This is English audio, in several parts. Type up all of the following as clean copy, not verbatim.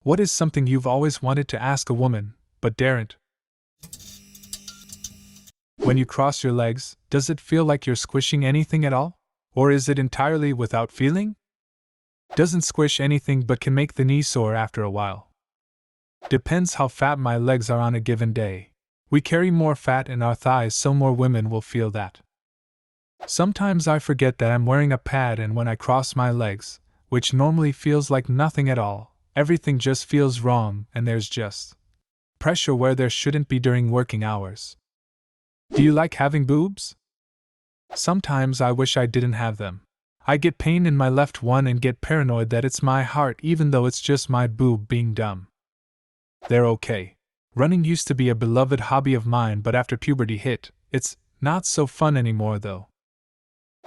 What is something you've always wanted to ask a woman, but daren't? When you cross your legs, does it feel like you're squishing anything at all? Or is it entirely without feeling? Doesn't squish anything but can make the knee sore after a while. Depends how fat my legs are on a given day. We carry more fat in our thighs, so more women will feel that. Sometimes I forget that I'm wearing a pad, and when I cross my legs, which normally feels like nothing at all, everything just feels wrong and there's just pressure where there shouldn't be during working hours. Do you like having boobs? Sometimes I wish I didn't have them. I get pain in my left one and get paranoid that it's my heart, even though it's just my boob being dumb. They're okay. Running used to be a beloved hobby of mine, but after puberty hit, it's not so fun anymore though.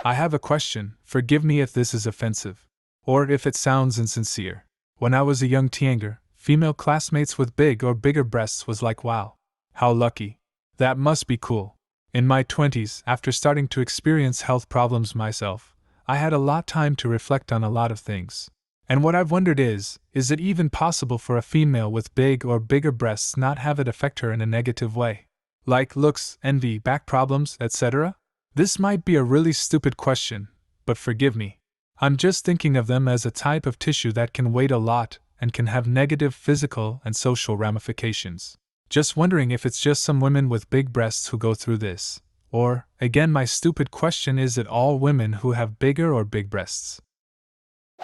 I have a question, forgive me if this is offensive, or if it sounds insincere. When I was a young teenager, female classmates with big or bigger breasts was like, wow, how lucky. That must be cool. In my 20s, after starting to experience health problems myself, I had a lot of time to reflect on a lot of things. And what I've wondered is it even possible for a female with big or bigger breasts not have it affect her in a negative way? Like looks, envy, back problems, etc.? This might be a really stupid question, but forgive me. I'm just thinking of them as a type of tissue that can weigh a lot and can have negative physical and social ramifications. Just wondering if it's just some women with big breasts who go through this. Or, again, my stupid question, is it all women who have bigger or big breasts?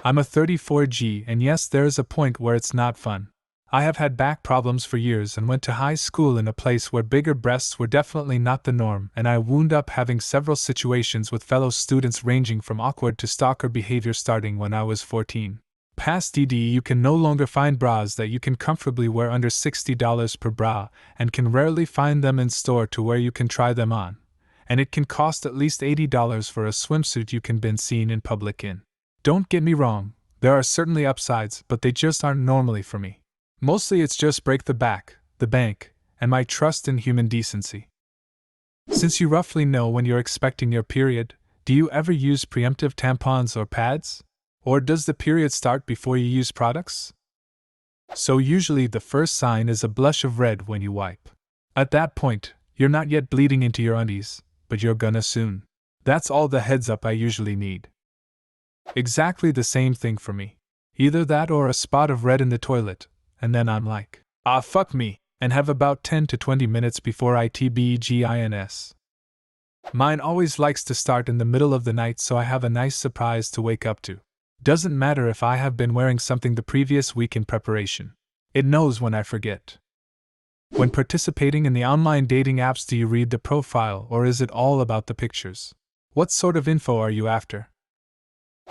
I'm a 34G, and yes, there is a point where it's not fun. I have had back problems for years and went to high school in a place where bigger breasts were definitely not the norm, and I wound up having several situations with fellow students ranging from awkward to stalker behavior starting when I was 14. Past DD, you can no longer find bras that you can comfortably wear under $60 per bra, and can rarely find them in store to where you can try them on. And it can cost at least $80 for a swimsuit you can been seen in public in. Don't get me wrong, there are certainly upsides, but they just aren't normally for me. Mostly it's just break the bank, and my trust in human decency. Since you roughly know when you're expecting your period, do you ever use preemptive tampons or pads? Or does the period start before you use products? So usually the first sign is a blush of red when you wipe. At that point, you're not yet bleeding into your undies, but you're gonna soon. That's all the heads up I usually need. Exactly the same thing for me. Either that or a spot of red in the toilet, and then I'm like, ah, fuck me, and have about 10 to 20 minutes before ITBEGINS. Mine always likes to start in the middle of the night, so I have a nice surprise to wake up to. Doesn't matter if I have been wearing something the previous week in preparation. It knows when I forget. When participating in the online dating apps, do you read the profile, or is it all about the pictures? What sort of info are you after?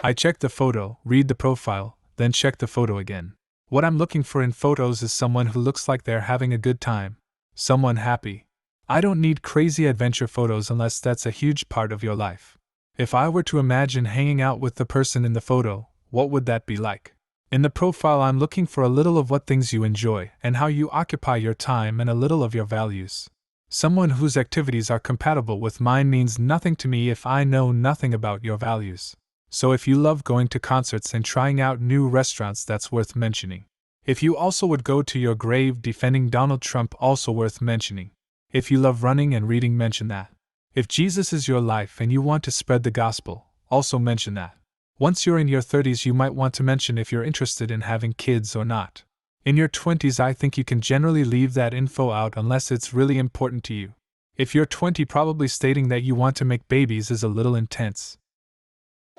I check the photo, read the profile, then check the photo again. What I'm looking for in photos is someone who looks like they're having a good time. Someone happy. I don't need crazy adventure photos unless that's a huge part of your life. If I were to imagine hanging out with the person in the photo, what would that be like? In the profile, I'm looking for a little of what things you enjoy and how you occupy your time, and a little of your values. Someone whose activities are compatible with mine means nothing to me if I know nothing about your values. So if you love going to concerts and trying out new restaurants, that's worth mentioning. If you also would go to your grave defending Donald Trump, also worth mentioning. If you love running and reading, mention that. If Jesus is your life and you want to spread the gospel, also mention that. Once you're in your 30s, you might want to mention if you're interested in having kids or not. In your 20s, I think you can generally leave that info out unless it's really important to you. If you're 20, probably stating that you want to make babies is a little intense.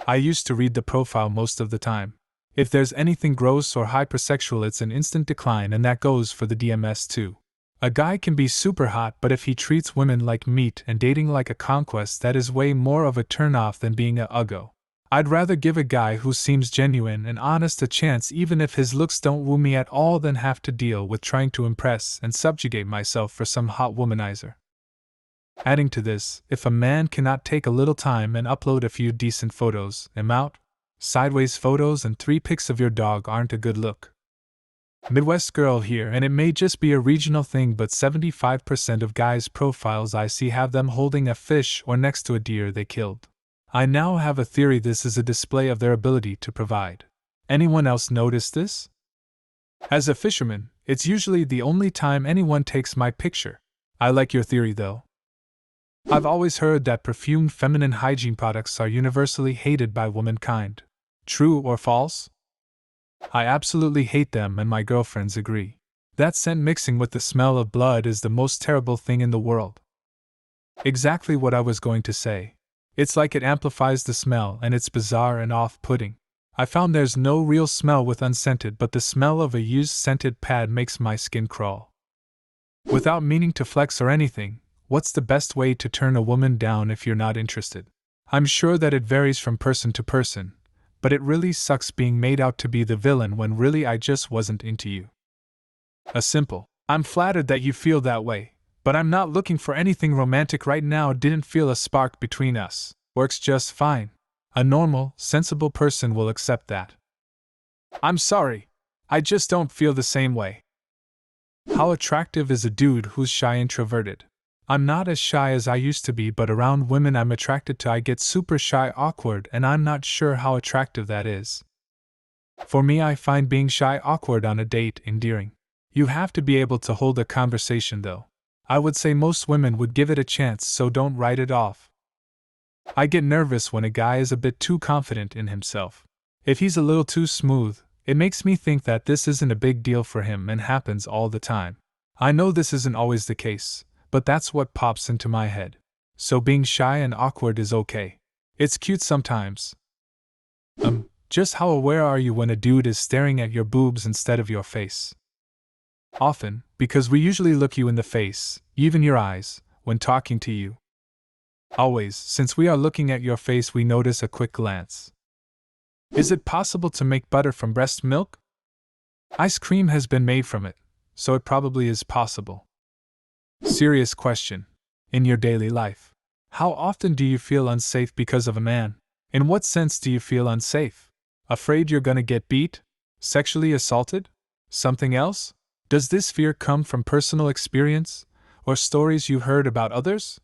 I used to read the profile most of the time. If there's anything gross or hypersexual, it's an instant decline, and that goes for the DMS too. A guy can be super hot, but if he treats women like meat and dating like a conquest, that is way more of a turnoff than being a uggo. I'd rather give a guy who seems genuine and honest a chance, even if his looks don't woo me at all, than have to deal with trying to impress and subjugate myself for some hot womanizer. Adding to this, if a man cannot take a little time and upload a few decent photos, out. Sideways photos and 3 pics of your dog aren't a good look. Midwest girl here, and it may just be a regional thing, but 75% of guys' profiles I see have them holding a fish or next to a deer they killed. I now have a theory this is a display of their ability to provide. Anyone else notice this? As a fisherman, it's usually the only time anyone takes my picture. I like your theory though. I've always heard that perfumed feminine hygiene products are universally hated by womankind. True or false? I absolutely hate them, and my girlfriends agree. That scent mixing with the smell of blood is the most terrible thing in the world. Exactly what I was going to say. It's like it amplifies the smell, and it's bizarre and off-putting. I found there's no real smell with unscented, but the smell of a used scented pad makes my skin crawl. Without meaning to flex or anything, what's the best way to turn a woman down if you're not interested? I'm sure that it varies from person to person, but it really sucks being made out to be the villain when really I just wasn't into you. A simple, "I'm flattered that you feel that way, but I'm not looking for anything romantic right now, didn't feel a spark between us," works just fine. A normal, sensible person will accept that. "I'm sorry, I just don't feel the same way." How attractive is a dude who's shy introverted? I'm not as shy as I used to be, but around women I'm attracted to I get super shy awkward, and I'm not sure how attractive that is. For me, I find being shy awkward on a date endearing. You have to be able to hold a conversation though. I would say most women would give it a chance, so don't write it off. I get nervous when a guy is a bit too confident in himself. If he's a little too smooth, it makes me think that this isn't a big deal for him and happens all the time. I know this isn't always the case, but that's what pops into my head. So being shy and awkward is okay. It's cute sometimes. Just how aware are you when a dude is staring at your boobs instead of your face? Often, because we usually look you in the face, even your eyes, when talking to you. Always, since we are looking at your face, we notice a quick glance. Is it possible to make butter from breast milk? Ice cream has been made from it, so it probably is possible. Serious question. In your daily life, how often do you feel unsafe because of a man? In what sense do you feel unsafe? Afraid you're gonna get beat? Sexually assaulted? Something else? Does this fear come from personal experience, or stories you heard about others?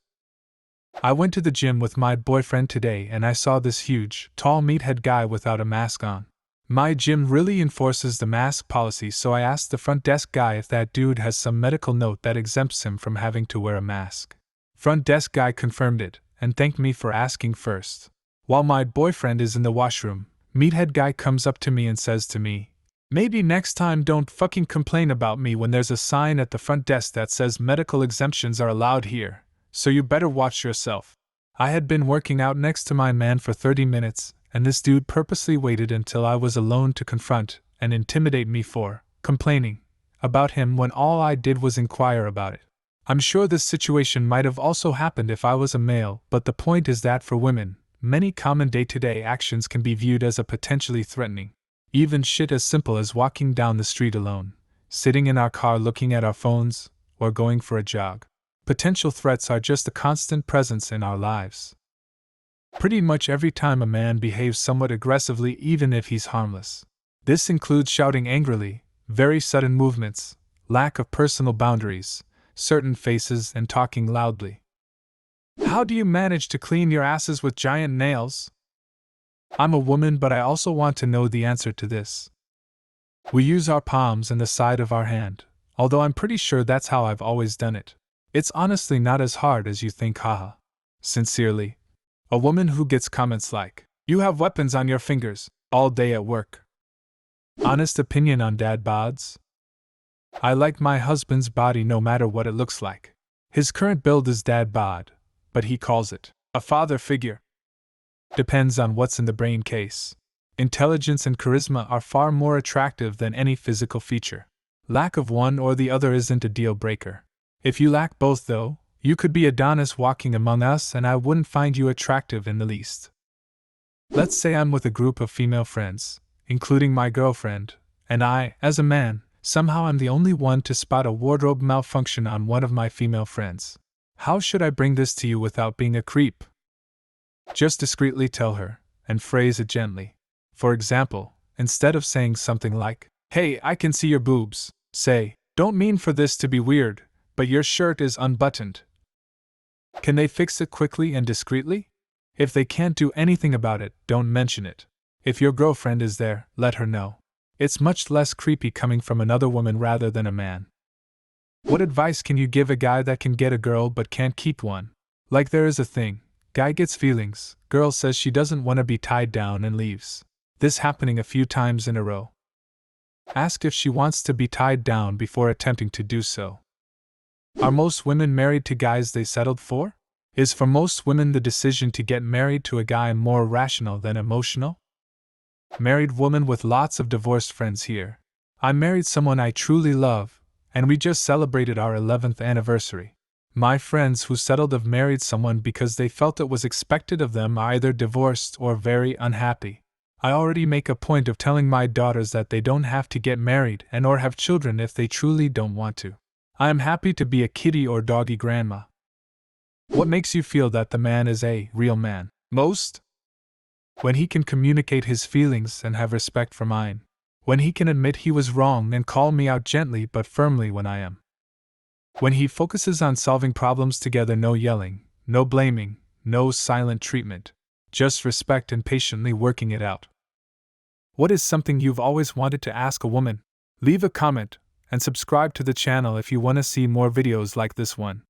I went to the gym with my boyfriend today and I saw this huge, tall meathead guy without a mask on. My gym really enforces the mask policy, so I asked the front desk guy if that dude has some medical note that exempts him from having to wear a mask. Front desk guy confirmed it, and thanked me for asking first. While my boyfriend is in the washroom, meathead guy comes up to me and says to me, "Maybe next time don't fucking complain about me when there's a sign at the front desk that says medical exemptions are allowed here. So you better watch yourself." I had been working out next to my man for 30 minutes, and this dude purposely waited until I was alone to confront and intimidate me for complaining about him when all I did was inquire about it. I'm sure this situation might have also happened if I was a male, but the point is that for women, many common day-to-day actions can be viewed as a potentially threatening. Even shit as simple as walking down the street alone, sitting in our car looking at our phones, or going for a jog. Potential threats are just a constant presence in our lives. Pretty much every time a man behaves somewhat aggressively, even if he's harmless. This includes shouting angrily, very sudden movements, lack of personal boundaries, certain faces, and talking loudly. How do you manage to clean your asses with giant nails? I'm a woman, but I also want to know the answer to this. We use our palms and the side of our hand, although I'm pretty sure that's how I've always done it. It's honestly not as hard as you think, haha. Sincerely. A woman who gets comments like, "You have weapons on your fingers," all day at work. Honest opinion on dad bods? I like my husband's body no matter what it looks like. His current build is dad bod, but he calls it a father figure. Depends on what's in the brain case. Intelligence and charisma are far more attractive than any physical feature. Lack of one or the other isn't a deal breaker. If you lack both, though, you could be Adonis walking among us and I wouldn't find you attractive in the least. Let's say I'm with a group of female friends, including my girlfriend, and I, as a man, somehow am the only one to spot a wardrobe malfunction on one of my female friends. How should I bring this to you without being a creep? Just discreetly tell her, and phrase it gently. For example, instead of saying something like, "Hey, I can see your boobs," say, "Don't mean for this to be weird, but your shirt is unbuttoned." Can they fix it quickly and discreetly? If they can't do anything about it, don't mention it. If your girlfriend is there, let her know. It's much less creepy coming from another woman rather than a man. What advice can you give a guy that can get a girl but can't keep one? Like there is a thing. Guy gets feelings, girl says she doesn't want to be tied down and leaves. This happening a few times in a row. Asked if she wants to be tied down before attempting to do so. Are most women married to guys they settled for? Is for most women the decision to get married to a guy more rational than emotional? Married woman with lots of divorced friends here. I married someone I truly love, and we just celebrated our 11th anniversary. My friends who settled have married someone because they felt it was expected of them are either divorced or very unhappy. I already make a point of telling my daughters that they don't have to get married and or have children if they truly don't want to. I am happy to be a kitty or doggy grandma. What makes you feel that the man is a real man? Most? When he can communicate his feelings and have respect for mine. When he can admit he was wrong and call me out gently but firmly when I am. When he focuses on solving problems together, no yelling, no blaming, no silent treatment. Just respect and patiently working it out. What is something you've always wanted to ask a woman? Leave a comment and subscribe to the channel if you want to see more videos like this one.